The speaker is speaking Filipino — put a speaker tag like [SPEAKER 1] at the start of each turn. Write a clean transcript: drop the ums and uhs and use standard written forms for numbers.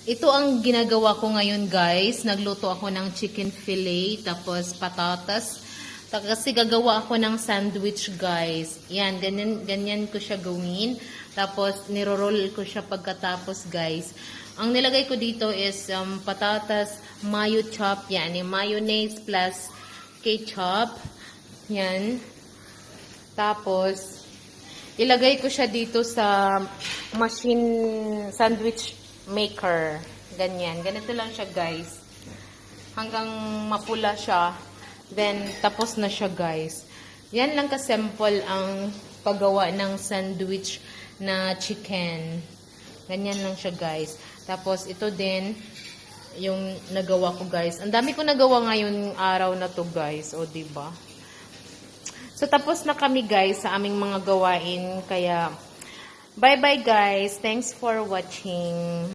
[SPEAKER 1] Ito ang ginagawa ko ngayon, guys. Nagluto ako ng chicken fillet, tapos patatas. Kasi gagawa ako ng sandwich, guys. Yan, ganyan ko siya gawin. Tapos, niroroll ko siya pagkatapos, guys. Ang nilagay ko dito is patatas, mayo chop. Yan, yung mayonnaise plus ketchup. Yan. Tapos, ilagay ko siya dito sa machine sandwich maker. Ganyan. Ganito lang siya, guys. Hanggang mapula siya. Then, tapos na siya, guys. Yan lang ka-simple ang paggawa ng sandwich na chicken. Ganyan lang siya, guys. Tapos, ito din yung nagawa ko, guys. Ang dami ko nagawa ngayon araw na to, guys. O, diba? So, tapos na kami, guys, sa aming mga gawain. Kaya, bye-bye, guys. Thanks for watching.